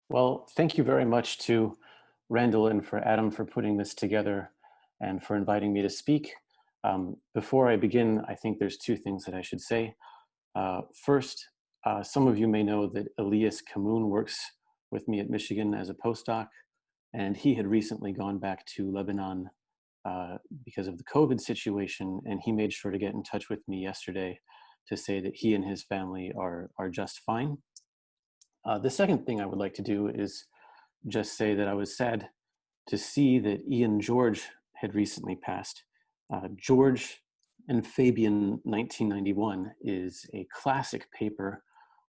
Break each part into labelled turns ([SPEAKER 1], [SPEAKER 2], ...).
[SPEAKER 1] Well, thank you very much to Randall and for Adam for putting this together and for inviting me to speak. Before I begin, I think there's two things that I should say. First, some of you may know that Elias Kamoun works with me at Michigan as a postdoc, and he had recently gone back to Lebanon because of the COVID situation, and he made sure to get in touch with me yesterday to say that he and his family are just fine. The second thing I would like to do is just say that I was sad to see that Ian George had recently passed. George and Fabian 1991 is a classic paper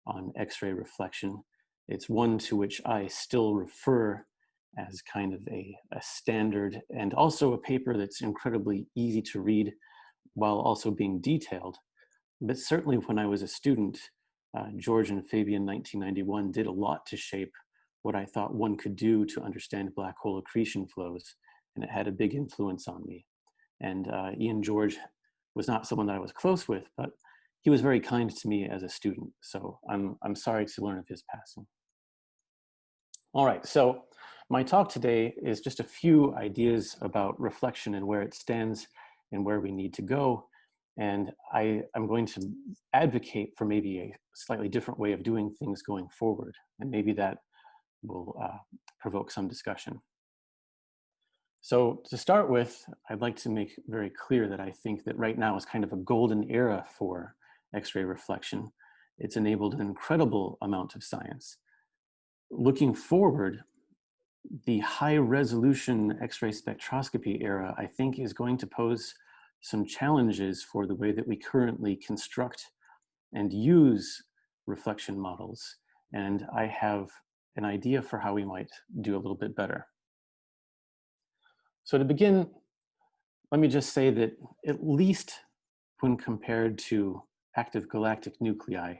[SPEAKER 1] on X-ray reflection. It's one to which I still refer as kind of a standard, and also a paper that's incredibly easy to read while also being detailed. But certainly when I was a student, George and Fabian 1991 did a lot to shape what I thought one could do to understand black hole accretion flows, and it had a big influence on me. And Ian George was not someone that I was close with, but he was very kind to me as a student. So I'm sorry to learn of his passing. All right, so my talk today is just a few ideas about reflection and where it stands and where we need to go. And I'm going to advocate for maybe a slightly different way of doing things going forward. And maybe that will provoke some discussion. So to start with, I'd like to make very clear that I think that right now is kind of a golden era for X-ray reflection. It's enabled an incredible amount of science. Looking forward, the high resolution X-ray spectroscopy era, I think, is going to pose some challenges for the way that we currently construct and use reflection models. And I have an idea for how we might do a little bit better. So to begin, let me just say that at least when compared to active galactic nuclei,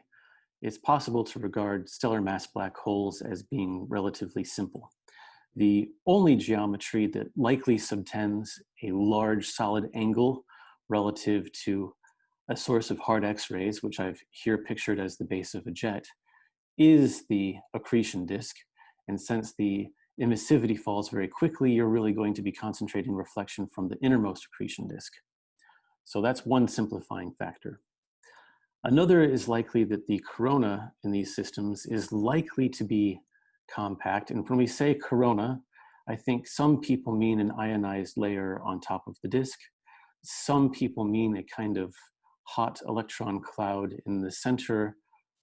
[SPEAKER 1] it's possible to regard stellar mass black holes as being relatively simple. The only geometry that likely subtends a large solid angle relative to a source of hard X-rays, which I've here pictured as the base of a jet, is the accretion disk. And since the emissivity falls very quickly, you're really going to be concentrating reflection from the innermost accretion disk. So that's one simplifying factor. Another is likely that the corona in these systems is likely to be compact. And when we say corona, I think some people mean an ionized layer on top of the disk. Some people mean a kind of hot electron cloud in the center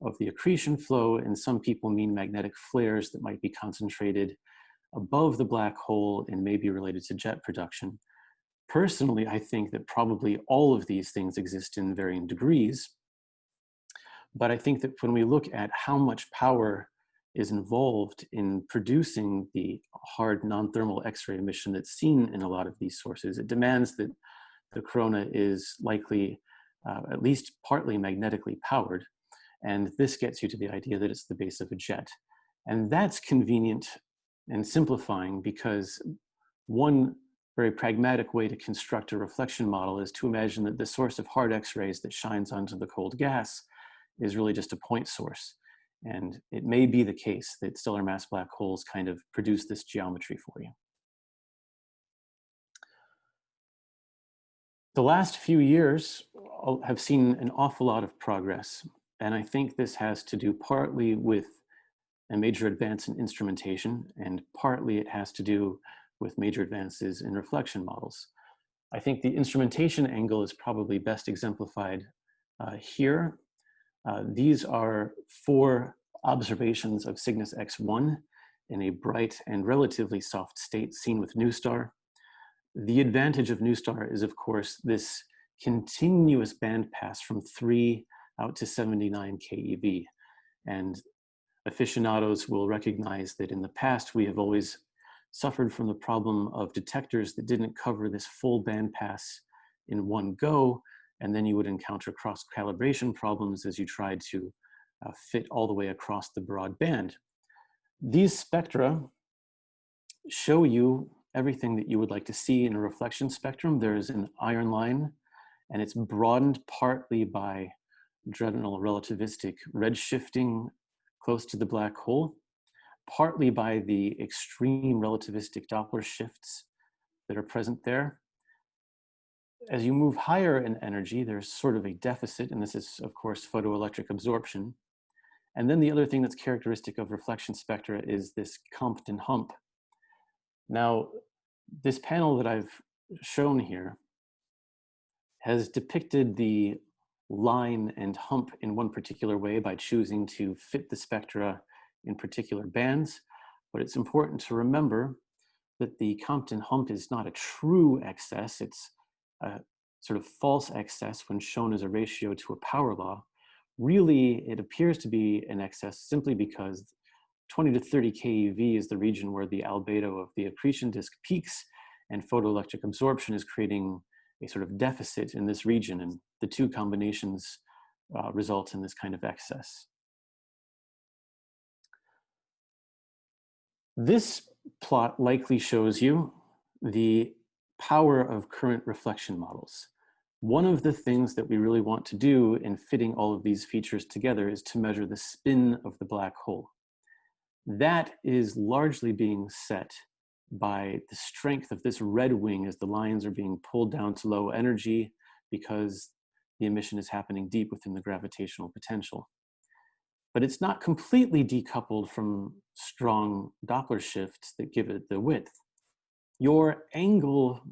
[SPEAKER 1] of the accretion flow, and some people mean magnetic flares that might be concentrated above the black hole and may be related to jet production. Personally, I think that probably all of these things exist in varying degrees, but I think that when we look at how much power is involved in producing the hard non-thermal X-ray emission that's seen in a lot of these sources, it demands that the corona is likely at least partly magnetically powered. And this gets you to the idea that it's the base of a jet. And that's convenient and simplifying because one very pragmatic way to construct a reflection model is to imagine that the source of hard X-rays that shines onto the cold gas is really just a point source. And it may be the case that stellar mass black holes kind of produce this geometry for you. The last few years have seen an awful lot of progress, and I think this has to do partly with a major advance in instrumentation, and partly it has to do with major advances in reflection models. I think the instrumentation angle is probably best exemplified here. These are 4 observations of Cygnus X1 in a bright and relatively soft state seen with NuSTAR. The advantage of NuSTAR is, of course, this continuous bandpass from 3 out to 79 keV. And aficionados will recognize that in the past, we have always suffered from the problem of detectors that didn't cover this full bandpass in one go, and then you would encounter cross-calibration problems as you tried to fit all the way across the broad band. These spectra show you everything that you would like to see in a reflection spectrum. There is an iron line, and it's broadened partly by dreadnought relativistic redshifting close to the black hole, partly by the extreme relativistic Doppler shifts that are present there. As you move higher in energy, there's sort of a deficit, and this is, of course, photoelectric absorption. And then the other thing that's characteristic of reflection spectra is this Compton hump. Now, this panel that I've shown here has depicted the line and hump in one particular way by choosing to fit the spectra in particular bands. But it's important to remember that the Compton hump is not a true excess. It's a sort of false excess when shown as a ratio to a power law. Really, it appears to be an excess simply because 20 to 30 keV is the region where the albedo of the accretion disk peaks, and photoelectric absorption is creating a sort of deficit in this region, and the two combinations result in this kind of excess. This plot likely shows you the power of current reflection models. One of the things that we really want to do in fitting all of these features together is to measure the spin of the black hole. That is largely being set by the strength of this red wing as the lines are being pulled down to low energy because the emission is happening deep within the gravitational potential. But it's not completely decoupled from strong Doppler shifts that give it the width. Your angle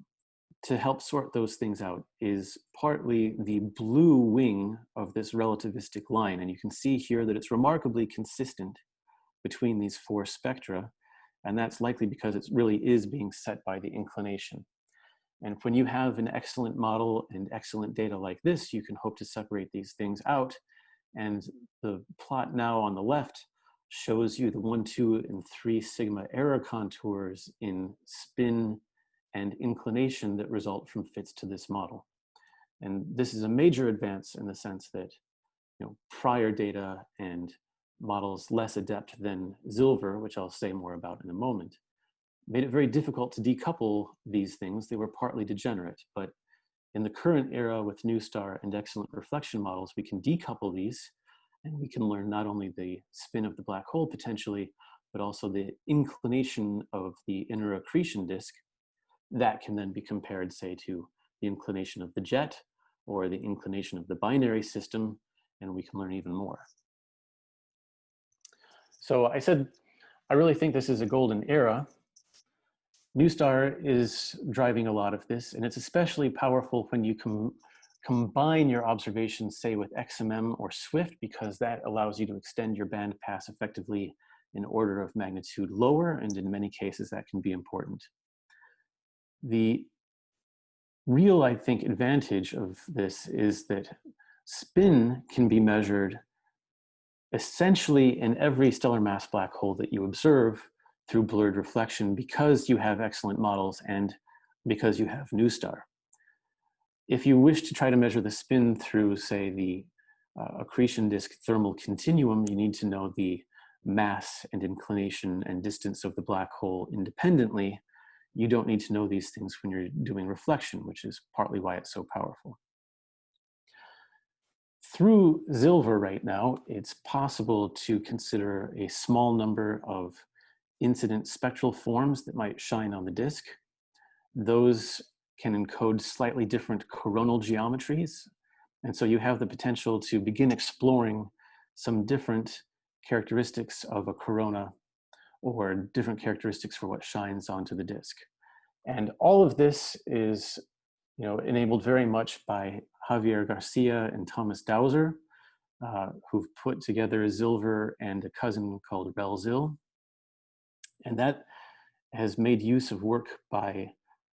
[SPEAKER 1] to help sort those things out is partly the blue wing of this relativistic line. And you can see here that it's remarkably consistent between these four spectra. And that's likely because it really is being set by the inclination. And when you have an excellent model and excellent data like this, you can hope to separate these things out. And the plot now on the left shows you the 1, 2, and 3 sigma error contours in spin and inclination that result from fits to this model. And this is a major advance in the sense that, prior data and models less adept than Silver, which I'll say more about in a moment, made it very difficult to decouple these things. They were partly degenerate, but in the current era with NuSTAR and excellent reflection models, we can decouple these, and we can learn not only the spin of the black hole potentially, but also the inclination of the inner accretion disk. That can then be compared, say, to the inclination of the jet or the inclination of the binary system, and we can learn even more. So I said, I really think this is a golden era. NuSTAR is driving a lot of this, and it's especially powerful when you combine your observations, say, with XMM or SWIFT, because that allows you to extend your bandpass effectively in order of magnitude lower, and in many cases that can be important. The real, I think, advantage of this is that spin can be measured essentially in every stellar mass black hole that you observe through blurred reflection because you have excellent models and because you have NuSTAR. If you wish to try to measure the spin through, say, the accretion disk thermal continuum, you need to know the mass and inclination and distance of the black hole independently. You don't need to know these things when you're doing reflection, which is partly why it's so powerful. Through Silver right now, it's possible to consider a small number of incident spectral forms that might shine on the disk. Those can encode slightly different coronal geometries. And so you have the potential to begin exploring some different characteristics of a corona or different characteristics for what shines onto the disk. And all of this is enabled very much by Javier Garcia and Thomas Dowser, who've put together Silver and a cousin called RelZil. And that has made use of work by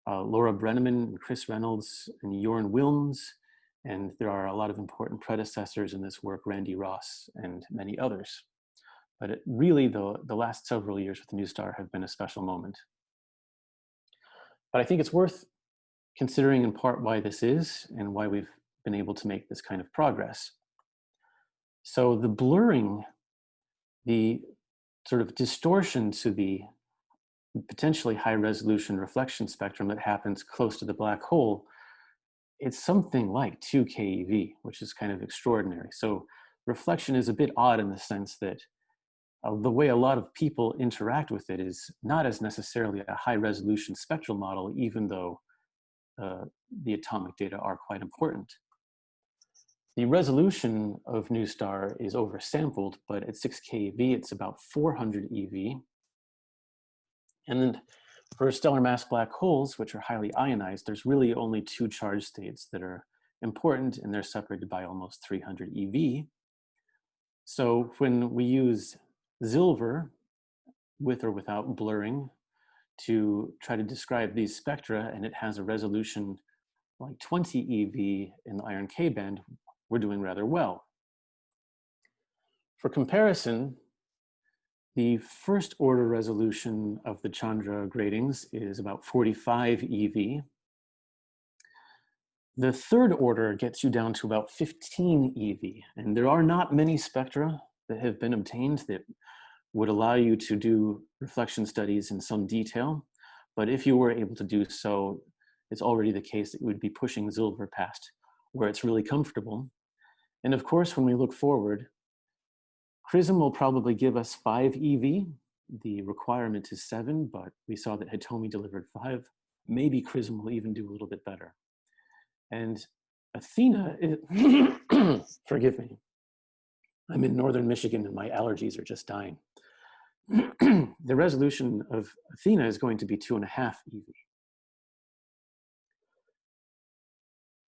[SPEAKER 1] Laura Brenneman and Chris Reynolds and Jorn Wilms. And there are a lot of important predecessors in this work, Randy Ross and many others. But really, the last several years with NuSTAR have been a special moment. But I think it's worth considering in part why this is and why we've been able to make this kind of progress. So the blurring, the sort of distortion to the potentially high resolution reflection spectrum that happens close to the black hole, it's something like 2 keV, which is kind of extraordinary. So reflection is a bit odd in the sense that The way a lot of people interact with it is not as necessarily a high resolution spectral model, even though the atomic data are quite important. The resolution of New Star is oversampled, but at 6 keV, it's about 400 eV. And then for stellar mass black holes, which are highly ionized, there's really only 2 charge states that are important, and they're separated by almost 300 eV. So when we use silver, with or without blurring, to try to describe these spectra, and it has a resolution like 20 eV in the iron K band, we're doing rather well. For comparison, the first order resolution of the Chandra gratings is about 45 eV. The third order gets you down to about 15 eV, and there are not many spectra that have been obtained that would allow you to do reflection studies in some detail. But if you were able to do so, it's already the case that you would be pushing silver past where it's really comfortable. And of course, when we look forward, Chrism will probably give us 5 eV. The requirement is 7, but we saw that Hitomi delivered 5. Maybe Chrism will even do a little bit better. And Athena is, forgive me, I'm in northern Michigan and my allergies are just dying. The resolution of Athena is going to be 2.5 eV.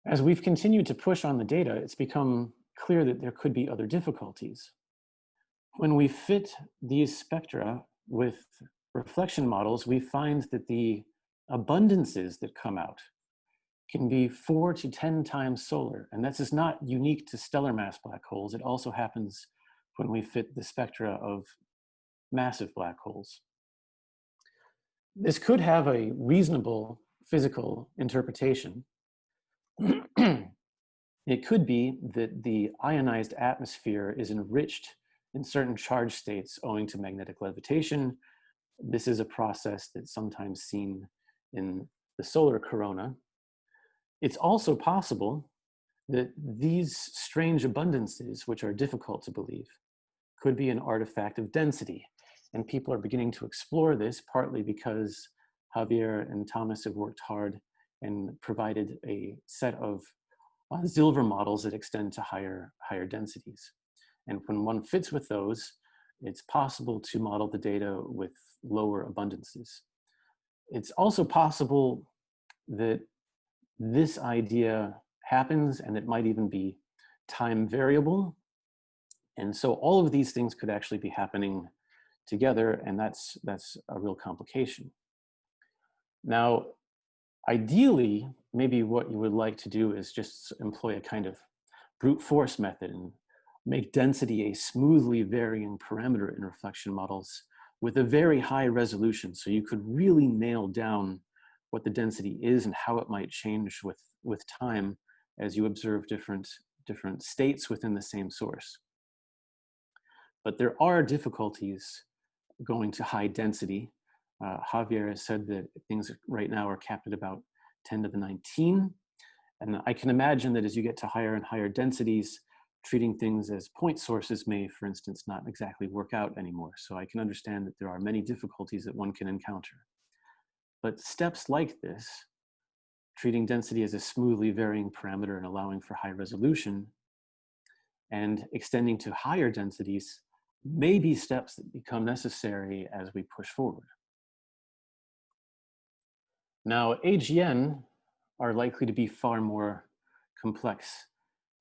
[SPEAKER 1] As we've continued to push on the data, it's become clear that there could be other difficulties. When we fit these spectra with reflection models, we find that the abundances that come out can be 4 to 10 times solar. And that's just not unique to stellar mass black holes. It also happens when we fit the spectra of massive black holes. This could have a reasonable physical interpretation. It could be that the ionized atmosphere is enriched in certain charge states owing to magnetic levitation. This is a process that's sometimes seen in the solar corona. It's also possible that these strange abundances, which are difficult to believe, could be an artifact of density. And people are beginning to explore this, partly because Javier and Thomas have worked hard and provided a set of silver models that extend to higher densities. And when one fits with those, it's possible to model the data with lower abundances. It's also possible that this idea happens and it might even be time variable. And so all of these things could actually be happening together, and that's a real complication. Now, ideally, maybe what you would like to do is just employ a kind of brute force method and make density a smoothly varying parameter in reflection models with a very high resolution, so you could really nail down what the density is and how it might change with time as you observe different states within the same source. But there are difficulties going to high density. Javier has said that things right now are capped at about 10 to the 19. And I can imagine that as you get to higher and higher densities, treating things as point sources may, for instance, not exactly work out anymore. So I can understand that there are many difficulties that one can encounter. But steps like this, treating density as a smoothly varying parameter and allowing for high resolution, and extending to higher densities, may be steps that become necessary as we push forward. Now, AGN are likely to be far more complex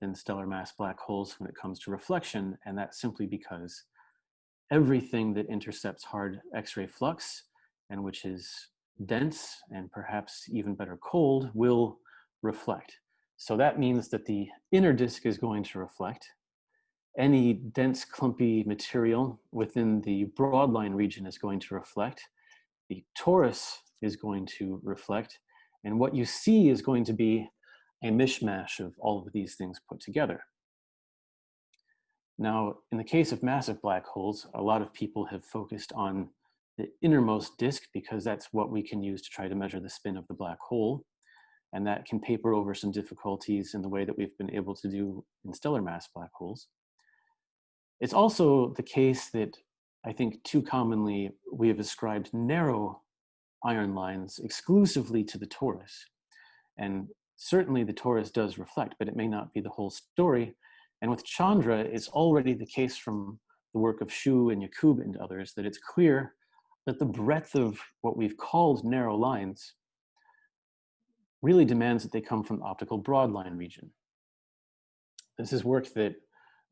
[SPEAKER 1] than stellar mass black holes when it comes to reflection, and that's simply because everything that intercepts hard X-ray flux, and which is dense and perhaps even better cold, will reflect. So that means that the inner disk is going to reflect. Any dense, clumpy material within the broadline region is going to reflect. The torus is going to reflect. And what you see is going to be a mishmash of all of these things put together. Now, in the case of massive black holes, a lot of people have focused on the innermost disk because that's what we can use to try to measure the spin of the black hole. And that can paper over some difficulties in the way that we've been able to do in stellar mass black holes. It's also the case that I think too commonly we have ascribed narrow iron lines exclusively to the torus. And certainly the torus does reflect, but it may not be the whole story. And with Chandra, it's already the case from the work of Shu and Yakub and others that it's clear that the breadth of what we've called narrow lines really demands that they come from the optical broadline region. This is work that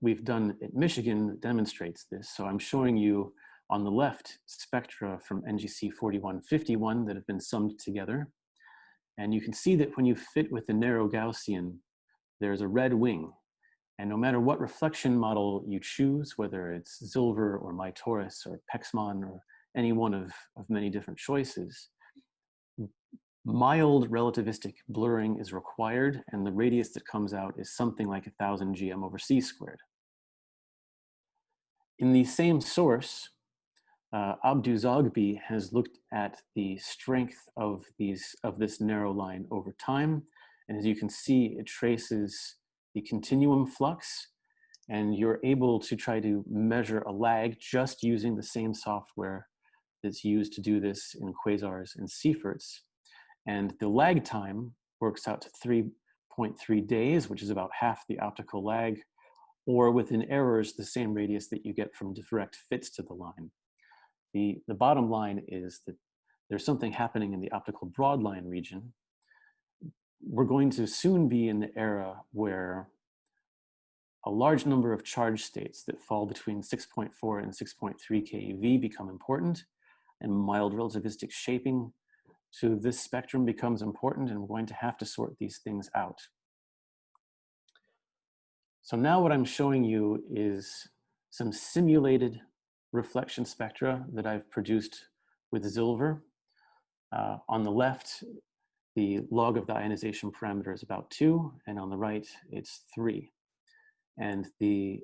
[SPEAKER 1] we've done at Michigan that demonstrates this. So I'm showing you on the left spectra from NGC 4151 that have been summed together. And you can see that when you fit with the narrow Gaussian, there's a red wing. And no matter what reflection model you choose, whether it's Silver or MyTorus or Pexmon or any one of many different choices, mild relativistic blurring is required, and the radius that comes out is something like 1,000 GM over C squared. In the same source, Abduzagbi has looked at the strength of this narrow line over time. And as you can see, it traces the continuum flux, and you're able to try to measure a lag just using the same software that's used to do this in quasars and Seyferts. And the lag time works out to 3.3 days, which is about half the optical lag, or within errors, the same radius that you get from direct fits to the line. The bottom line is that there's something happening in the optical broadline region. We're going to soon be in the era where a large number of charge states that fall between 6.4 and 6.3 keV become important, and mild relativistic shaping to this spectrum becomes important, and we're going to have to sort these things out. So now what I'm showing you is some simulated reflection spectra that I've produced with Silver. On the left, the log of the ionization parameter is about 2, and on the right, it's 3. And the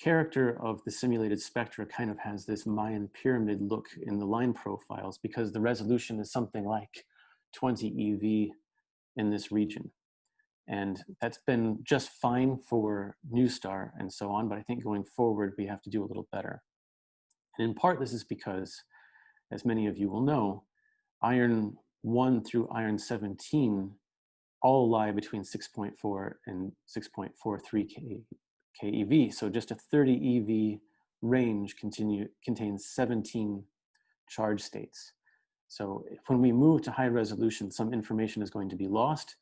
[SPEAKER 1] character of the simulated spectra kind of has this Mayan pyramid look in the line profiles because the resolution is something like 20 EV in this region. And that's been just fine for New Star and so on, but I think going forward, we have to do a little better. And in part, this is because, as many of you will know, iron 1 through iron 17 all lie between 6.4 and 6.43 keV. So just a 30 EV range contains 17 charge states. So when we move to high resolution, some information is going to be lost.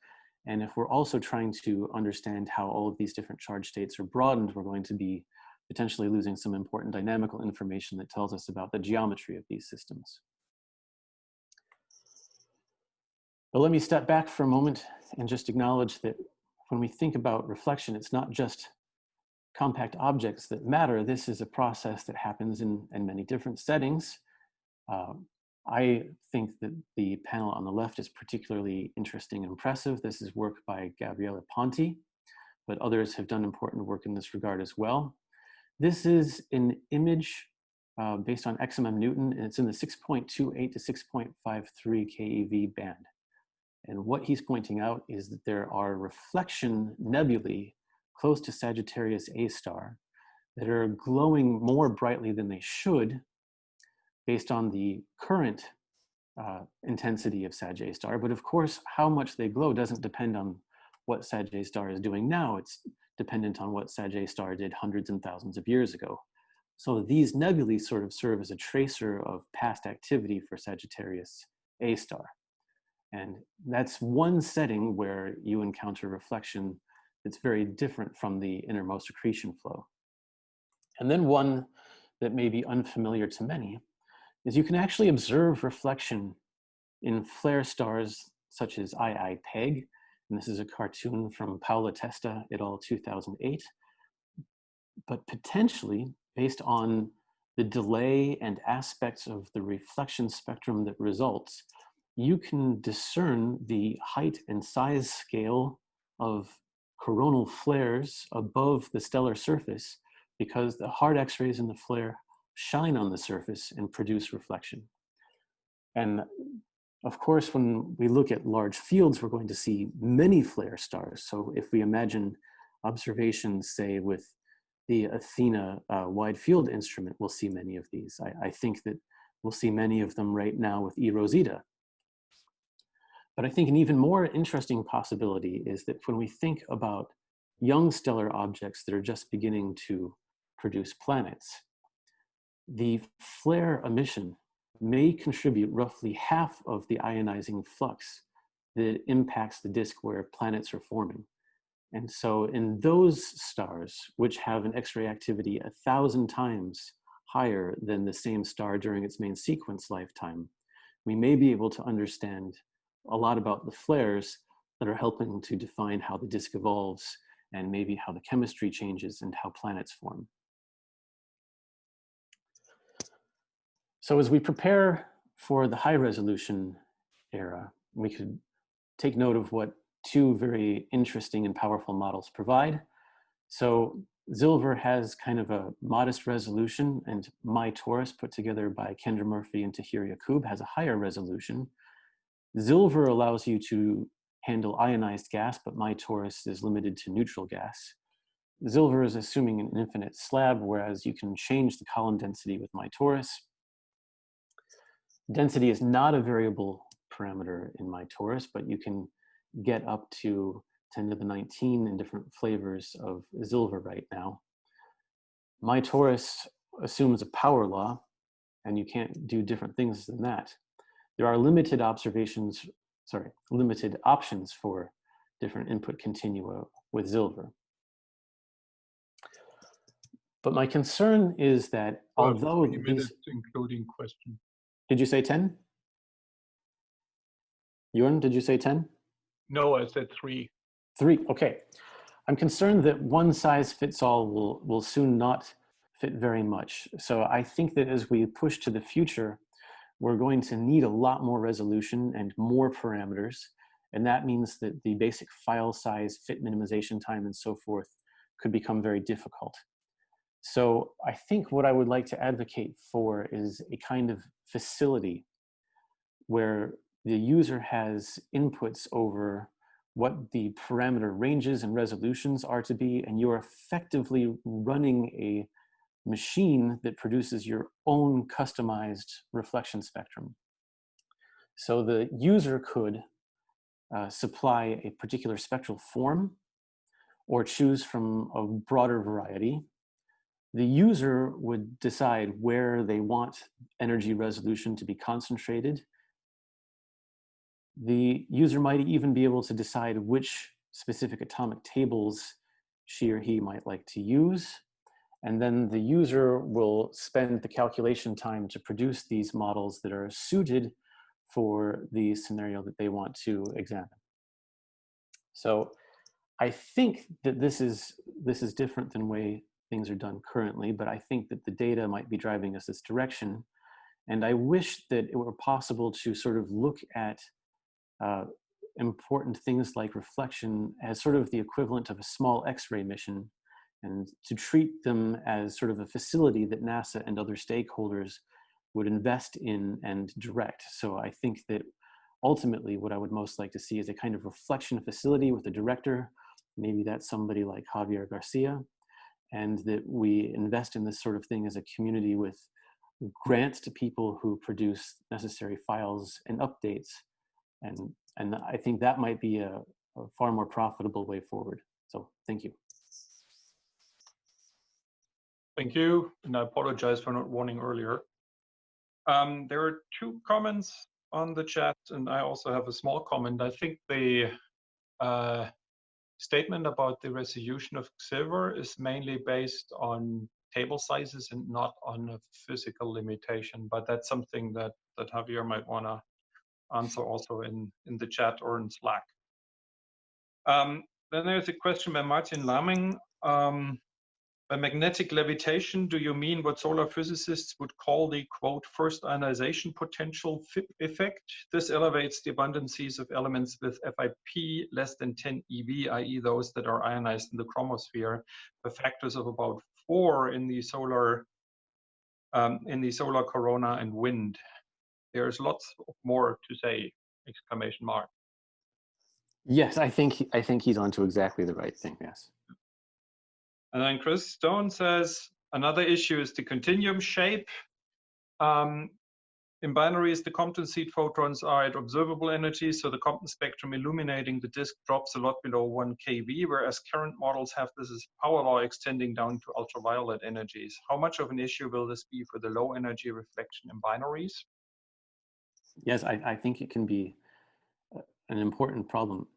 [SPEAKER 1] And if we're also trying to understand how all of these different charge states are broadened, we're going to be potentially losing some important dynamical information that tells us about the geometry of these systems. But let me step back for a moment and just acknowledge that when we think about reflection, it's not just compact objects that matter. This is a process that happens in many different settings. I think that the panel on the left is particularly interesting and impressive. This is work by Gabriele Ponti, but others have done important work in this regard as well. This is an image based on XMM Newton, and it's in the 6.28 to 6.53 keV band. And what he's pointing out is that there are reflection nebulae close to Sagittarius A star that are glowing more brightly than they should based on the current intensity of Sag A star. But of course, how much they glow doesn't depend on what Sag A star is doing now. It's dependent on what Sag A star did hundreds and thousands of years ago. So these nebulae sort of serve as a tracer of past activity for Sagittarius A star. And that's one setting where you encounter reflection that's very different from the innermost accretion flow. And then one that may be unfamiliar to many is you can actually observe reflection in flare stars such as II Peg. And this is a cartoon from Paola Testa et al. 2008. But potentially, based on the delay and aspects of the reflection spectrum that results, you can discern the height and size scale of coronal flares above the stellar surface because the hard X-rays in the flare shine on the surface and produce reflection. And of course, when we look at large fields, we're going to see many flare stars. So if we imagine observations, say, with the Athena wide field instrument will see many of these. I think that we'll see many of them right now with E Rosita. But I think an even more interesting possibility is that when we think about young stellar objects that are just beginning to produce planets, the flare emission may contribute roughly half of the ionizing flux that impacts the disk where planets are forming. And so in those stars, which have an X-ray activity 1,000 times higher than the same star during its main sequence lifetime, we may be able to understand a lot about the flares that are helping to define how the disk evolves and maybe how the chemistry changes and how planets form. So as we prepare for the high resolution era, we could take note of what two very interesting and powerful models provide. So Silver has kind of a modest resolution, and My Torus, put together by Kendra Murphy and Tahir Yacoub, has a higher resolution. Silver allows you to handle ionized gas, but My Torus is limited to neutral gas. Silver is assuming an infinite slab, whereas you can change the column density with My Torus. Density is not a variable parameter in My Torus, but you can get up to 10 to the 19 in different flavors of Silver right now. My Torus assumes a power law, and you can't do different things than that. There are limited options for different input continua with Silver. But my concern is that although these...
[SPEAKER 2] including question.
[SPEAKER 1] Did you say 10? Jorn, did you say 10?
[SPEAKER 2] No, I said 3.
[SPEAKER 1] 3, okay. I'm concerned that one size fits all will soon not fit very much. So I think that as we push to the future, we're going to need a lot more resolution and more parameters. And that means that the basic file size, fit minimization time, and so forth could become very difficult. So I think what I would like to advocate for is a kind of facility where the user has inputs over what the parameter ranges and resolutions are to be, and you're effectively running a machine that produces your own customized reflection spectrum. So the user could supply a particular spectral form or choose from a broader variety. The user would decide where they want energy resolution to be concentrated. The user might even be able to decide which specific atomic tables she or he might like to use. And then the user will spend the calculation time to produce these models that are suited for the scenario that they want to examine. So I think that this is different than the way things are done currently, but I think that the data might be driving us this direction. And I wish that it were possible to sort of look at important things like reflection as sort of the equivalent of a small X-ray mission, and to treat them as sort of a facility that NASA and other stakeholders would invest in and direct. So I think that ultimately what I would most like to see is a kind of reflection facility with a director. Maybe that's somebody like Javier Garcia, and that we invest in this sort of thing as a community with grants to people who produce necessary files and updates. And I think that might be a far more profitable way forward. So thank you.
[SPEAKER 2] Thank you, and I apologize for not warning earlier. There are 2 comments on the chat, and I also have a small comment. I think the statement about the resolution of silver is mainly based on table sizes and not on a physical limitation, but that's something that Javier might want to answer also in the chat or in Slack. Then there's a question by Martin Laming. By magnetic levitation, do you mean what solar physicists would call the, quote, first ionization potential FIP effect? This elevates the abundances of elements with FIP less than 10 eV, i.e. those that are ionized in the chromosphere, by factors of about 4 in the solar corona and wind. There's lots more to say, exclamation mark.
[SPEAKER 1] Yes, I think he's onto exactly the right thing, yes.
[SPEAKER 2] And then Chris Stone says, another issue is the continuum shape. Um, in binaries, the Compton seed photons are at observable energy, so the Compton spectrum illuminating the disk drops a lot below 1 keV, whereas current models have this as power law extending down to ultraviolet energies. How much of an issue will this be for the low energy reflection in binaries?
[SPEAKER 1] Yes, I think it can be an important problem.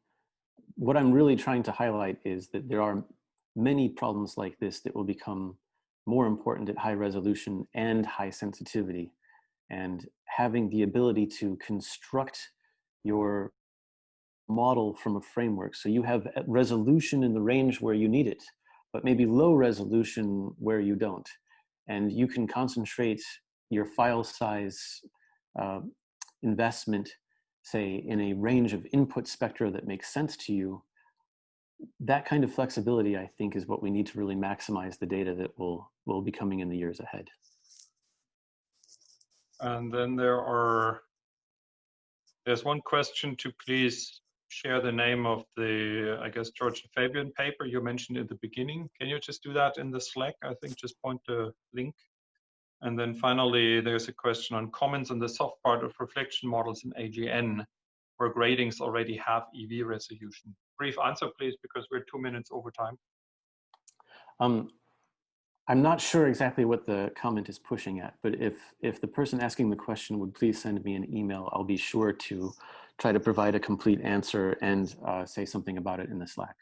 [SPEAKER 1] What I'm really trying to highlight is that there are many problems like this that will become more important at high resolution and high sensitivity. And having the ability to construct your model from a framework, so you have resolution in the range where you need it, but maybe low resolution where you don't. And you can concentrate your file size uh, investment, say, in a range of input spectra that makes sense to you. That kind of flexibility, I think, is what we need to really maximize the data that will be coming in the years ahead.
[SPEAKER 2] And then there's one question to please share the name of the, I guess, George Fabian paper you mentioned in the beginning. Can you just do that in the Slack? I think just point the link. And then finally, there's a question on comments on the soft part of reflection models in AGN, where gradings already have EV resolution. Brief answer, please, because we're 2 minutes over time.
[SPEAKER 1] I'm not sure exactly what the comment is pushing at, but if the person asking the question would please send me an email, I'll be sure to try to provide a complete answer and say something about it in the Slack.